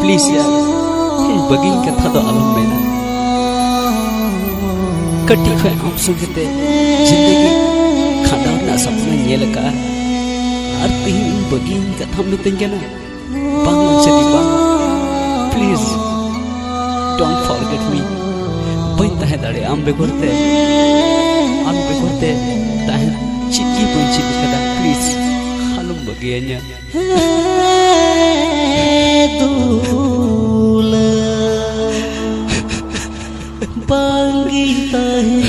please यार बगी कथा तो आलम मेना कटी खे आम सुनते जिंदगी खांडाव ना सपना ये लगा और तीन बगी कथा में तेंगे ना बांग चली बांग प्लीज डोंट फॉरगेट मी बई तहे दाड़े आम बेगोरते तहे चिट्टी पंची कदा प्लीज आलम बगी अन्या दूला बांगी ताहे